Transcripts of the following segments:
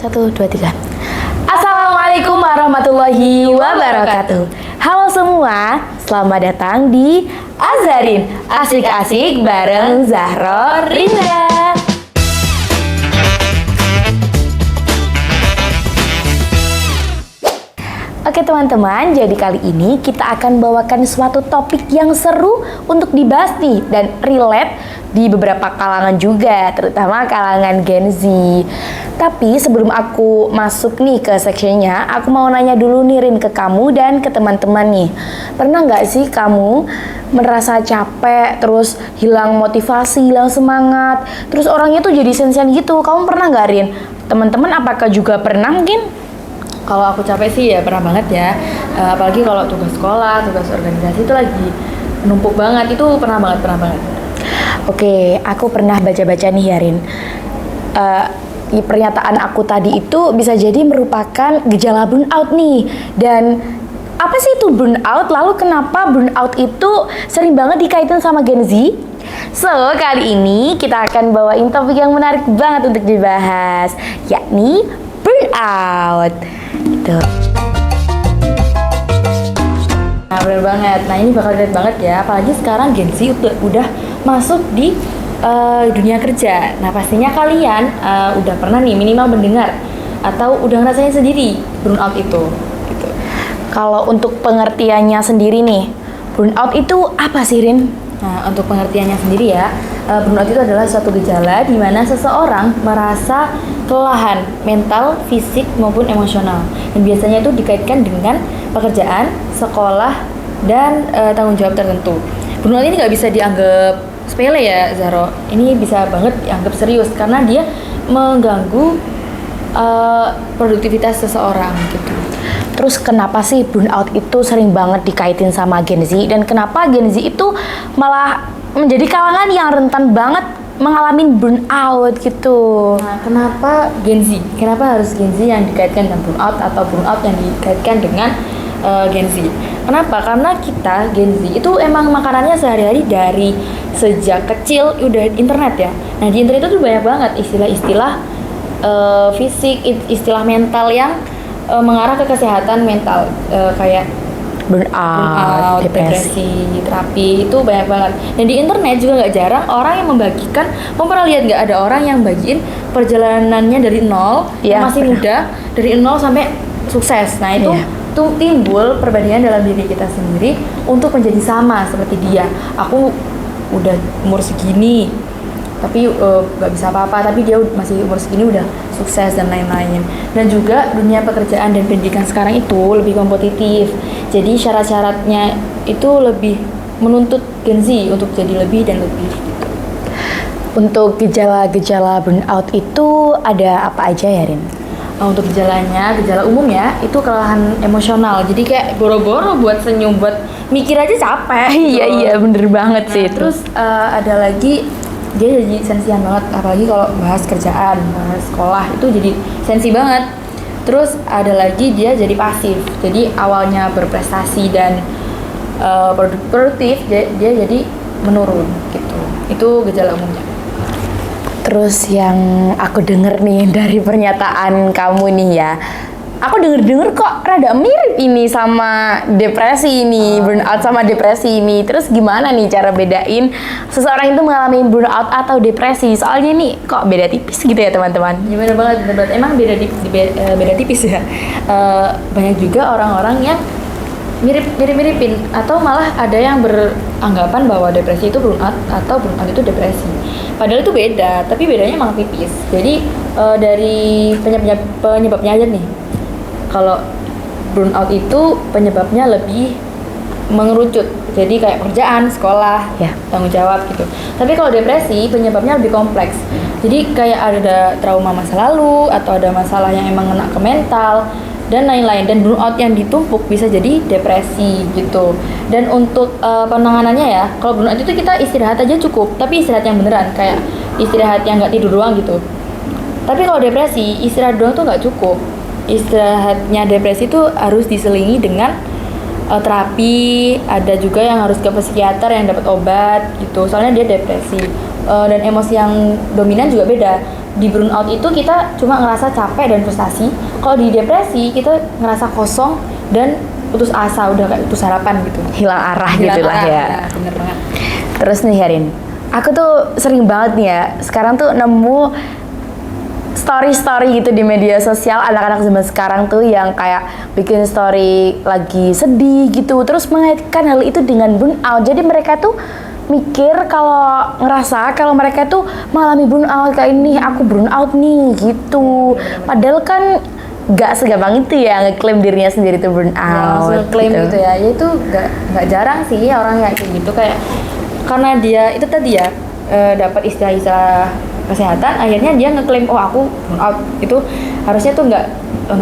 Satu, dua, tiga. Assalamualaikum warahmatullahi wabarakatuh. Halo semua, selamat datang di Azarin Asik-asik bareng Zahro Rinda. Oke teman-teman, jadi kali ini kita akan bawakan suatu topik yang seru untuk dibahas nih dan relate di beberapa kalangan juga, terutama kalangan Gen Z. Tapi sebelum aku masuk nih ke sectionnya, aku mau nanya dulu nih Rin, ke kamu dan ke teman-teman nih. Pernah nggak sih kamu merasa capek, terus hilang motivasi, hilang semangat, terus orangnya tuh jadi sensian gitu? Kamu pernah nggak Rin? Teman-teman apakah juga pernah mungkin? Kalau aku capek sih ya pernah banget ya, apalagi kalau tugas sekolah, tugas organisasi itu lagi numpuk banget, itu pernah banget. Oke, aku pernah baca-baca nih Yarin. Pernyataan aku tadi itu bisa jadi merupakan gejala burnout nih. Dan apa sih itu burnout? Lalu kenapa burnout itu sering banget dikaitin sama Gen Z? So, kali ini kita akan bawain topik yang menarik banget untuk dibahas, yakni burnout. Gitu. Nah bener banget, nah ini bakal relate banget ya, apalagi sekarang Gen Z udah masuk di dunia kerja. Nah pastinya kalian udah pernah nih minimal mendengar atau udah ngerasain sendiri burnout itu gitu. Kalau untuk pengertiannya sendiri nih, burnout itu apa sih Rin? Nah untuk pengertiannya sendiri ya, burnout itu adalah suatu gejala di mana seseorang merasa kelelahan mental, fisik maupun emosional, dan biasanya itu dikaitkan dengan pekerjaan, sekolah, dan tanggung jawab tertentu. Burnout ini nggak bisa dianggap sepele ya Zahro, ini bisa banget dianggap serius karena dia mengganggu produktivitas seseorang gitu. Terus kenapa sih burnout itu sering banget dikaitin sama Gen Z, dan kenapa Gen Z itu malah menjadi kalangan yang rentan banget mengalami burnout gitu? Nah, kenapa Gen Z? Kenapa harus Gen Z yang dikaitkan dengan burnout atau burnout yang dikaitkan dengan Gen Z? Kenapa? Karena kita Gen Z itu emang makanannya sehari-hari dari sejak kecil udah internet ya. Nah di internet itu banyak banget istilah-istilah fisik, istilah mental yang mengarah ke kesehatan mental, kayak Burnout, depresi, terapi, itu banyak banget. Dan di internet juga nggak jarang orang yang membagikan. Kamu pernah lihat nggak ada orang yang bagiin perjalanannya dari nol, yang masih muda, dari nol sampai sukses. Nah itu tuh timbul perbandingan dalam diri kita sendiri untuk menjadi sama seperti dia. Aku udah umur segini tapi nggak bisa apa-apa, tapi dia masih umur segini udah sukses dan lain-lain. Dan juga dunia pekerjaan dan pendidikan sekarang itu lebih kompetitif, jadi syarat-syaratnya itu lebih menuntut Gen Z untuk jadi lebih dan lebih gitu. Untuk gejala-gejala burnout itu ada apa aja ya Rin? Untuk gejalanya, gejala umum ya, itu kelelahan emosional. Jadi kayak boro-boro buat senyum, buat mikir aja capek gitu. Iya bener banget sih. Terus ada lagi, dia jadi sensian banget, apalagi kalau bahas kerjaan, bahas sekolah, itu jadi sensi banget. Terus ada lagi dia jadi pasif, jadi awalnya berprestasi dan produktif, dia jadi menurun gitu. Itu gejala umumnya. Terus yang aku denger nih dari pernyataan kamu nih ya, aku denger kok rada mirip ini sama depresi ini, burnout sama depresi ini. Terus gimana nih cara bedain seseorang itu mengalami burnout atau depresi? Soalnya nih kok beda tipis gitu ya teman-teman. Ya bener banget. Emang beda tipis ya. Banyak juga orang-orang yang mirip-miripin, atau malah ada yang beranggapan bahwa depresi itu burnout atau burnout itu depresi. Padahal itu beda, tapi bedanya emang tipis. Jadi dari penyebabnya aja nih. Kalau burnout itu penyebabnya lebih mengerucut, jadi kayak pekerjaan, sekolah, tanggung jawab gitu. Tapi kalau depresi penyebabnya lebih kompleks, jadi kayak ada trauma masa lalu atau ada masalah yang emang kena ke mental dan lain-lain. Dan burnout yang ditumpuk bisa jadi depresi gitu. Dan untuk penanganannya ya, kalau burnout itu kita istirahat aja cukup, tapi istirahat yang beneran, kayak istirahat yang nggak tidur doang gitu. Tapi kalau depresi, istirahat doang tuh nggak cukup. Istirahatnya depresi itu harus diselingi dengan terapi, ada juga yang harus ke psikiater yang dapat obat gitu, soalnya dia depresi. Dan emosi yang dominan juga beda. di burnout itu kita cuma ngerasa capek dan frustasi. Kalau di depresi kita ngerasa kosong dan putus asa, udah kayak putus harapan gitu. Hilang arah Hilang gitu lah arah, ya. Bener banget. Terus nih Herin, aku tuh sering banget nih ya, sekarang tuh nemu story-story gitu di media sosial anak-anak zaman sekarang tuh yang kayak bikin story lagi sedih gitu, terus mengaitkan hal itu dengan burnout. Jadi mereka tuh mikir kalau ngerasa kalau mereka tuh mengalami burnout kayak ini, aku burnout nih gitu. Padahal kan nggak segampang itu ya ngeklaim dirinya sendiri tuh burnout. Langsung klaim gitu ya, ya itu nggak jarang sih orang kayak gitu, kayak karena dia itu tadi ya dapat istilah-istilah kesehatan, akhirnya dia ngeklaim oh aku burnout. Itu harusnya tuh nggak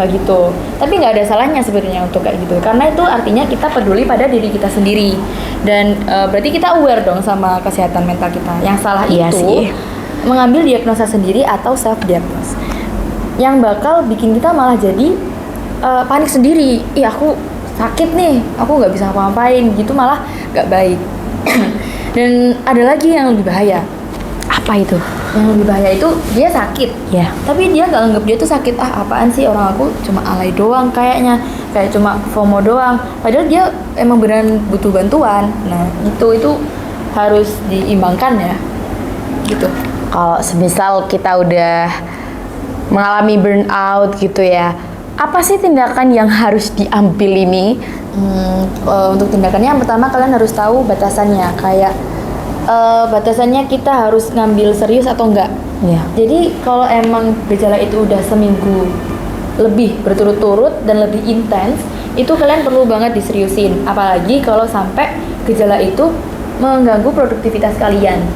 gitu, tapi nggak ada salahnya sebenarnya untuk kayak gitu, karena itu artinya kita peduli pada diri kita sendiri dan berarti kita aware dong sama kesehatan mental kita. Yang salah Iya itu sih. mengambil diagnosa sendiri atau self diagnose yang bakal bikin kita malah jadi panik sendiri. Ih aku sakit nih, aku nggak bisa apa-apain gitu, malah nggak baik. Dan ada lagi yang lebih bahaya. Apa itu? Yang lebih bahaya itu dia sakit, Ya. tapi dia nggak anggap dia tuh sakit. Apaan sih, orang aku cuma alay doang kayaknya, kayak cuma FOMO doang. Padahal dia emang beneran butuh bantuan. Nah itu harus diimbangkan ya, gitu. Kalau semisal kita udah mengalami burnout gitu ya, apa sih tindakan yang harus diambil ini? Untuk tindakannya yang pertama kalian harus tahu batasannya, kayak batasannya kita harus ngambil serius atau enggak. Ya. Jadi kalau emang gejala itu udah seminggu lebih berturut-turut dan lebih intens, itu kalian perlu banget diseriusin. Apalagi kalau sampai gejala itu mengganggu produktivitas kalian,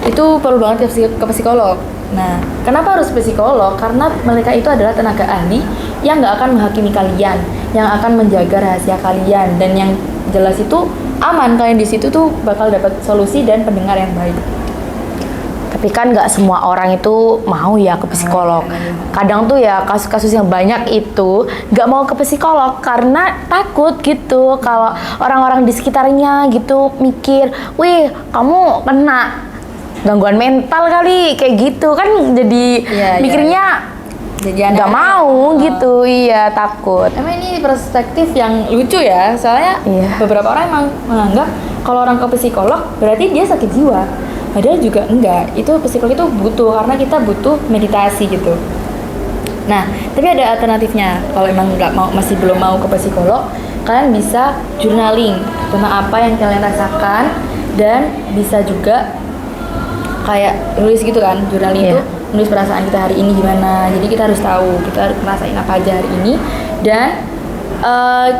itu perlu banget ke psikolog. Nah, kenapa harus psikolog? Karena mereka itu adalah tenaga ahli yang nggak akan menghakimi kalian, yang akan menjaga rahasia kalian, dan yang jelas itu aman, kalian di situ tuh bakal dapat solusi dan pendengar yang baik. Tapi kan nggak semua orang itu mau ya ke psikolog. Kadang tuh ya kasus-kasus yang banyak itu nggak mau ke psikolog karena takut gitu kalau orang-orang di sekitarnya gitu mikir, wih kamu kena gangguan mental kali kayak gitu kan, jadi mikirnya jadi nggak mau gitu. Iya, takut. Emang ini perspektif yang lucu ya, soalnya beberapa orang emang menganggap kalau orang ke psikolog berarti dia sakit jiwa. Padahal juga enggak, itu psikolog itu butuh, karena kita butuh meditasi gitu. Nah, tapi ada alternatifnya. Kalau emang masih belum mau ke psikolog, kalian bisa journaling tentang apa yang kalian rasakan, dan bisa juga kayak nulis gitu kan. Journaling itu nulis perasaan kita hari ini gimana. Jadi kita harus tahu kita ngerasain apa aja hari ini, dan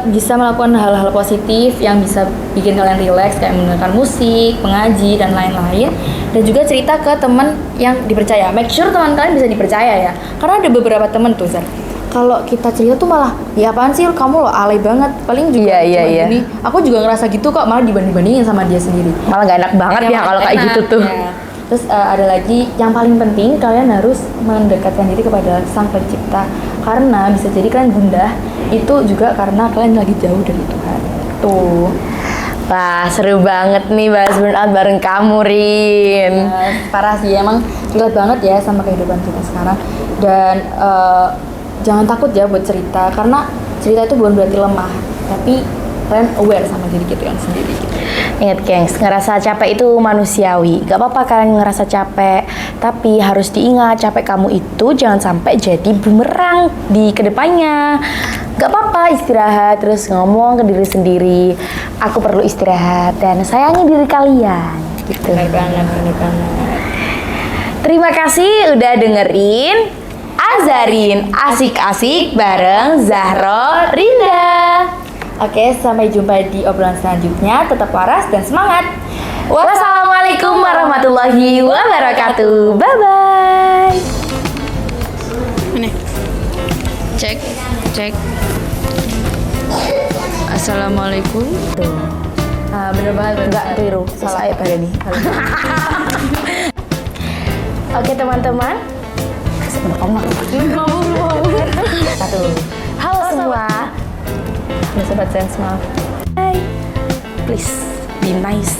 bisa melakukan hal-hal positif yang bisa bikin kalian rileks, kayak mendengarkan musik, mengaji, dan lain-lain. Dan juga cerita ke teman yang dipercaya. Make sure teman kalian bisa dipercaya ya, karena ada beberapa teman tuh, Zar, kalau kita cerita tuh malah, ya apaan sih kamu lo alay banget, paling juga gini. Aku juga ngerasa gitu kok, malah dibanding-bandingin sama dia sendiri. Malah gak enak banget ya kalau kayak gitu tuh. Ya. Terus ada lagi yang paling penting, kalian harus mendekatkan diri kepada Sang Pencipta, karena bisa jadi kalian gundah itu juga karena kalian lagi jauh dari Tuhan. Tuh. Wah, seru banget nih bahas burnout bareng kamu, Rin. Parah sih, emang relate banget ya sama kehidupan kita sekarang. Dan jangan takut ya buat cerita, karena cerita itu bukan berarti lemah, tapi kalian aware sama diri kita yang sendiri gitu. Ingat gengs, ngerasa capek itu manusiawi. Gak apa-apa kalian ngerasa capek, tapi harus diingat capek kamu itu jangan sampai jadi bumerang di kedepannya. Gak apa-apa istirahat, terus ngomong ke diri sendiri, aku perlu istirahat dan sayangi diri kalian gitu. Bener banget. Terima kasih udah dengerin Azarin Asik-Asik bareng Zahro Rinda. Oke, sampai jumpa di obrolan selanjutnya. Tetap waras dan semangat. Wassalamualaikum warahmatullahi wabarakatuh. Bye-bye. Ini. Cek. Assalamualaikum. Bener banget, enggak keliru. Salah ya pada nih. Oke teman-teman. Satu. Halo semua. Sobat Sense, maaf. Hai. Please be nice.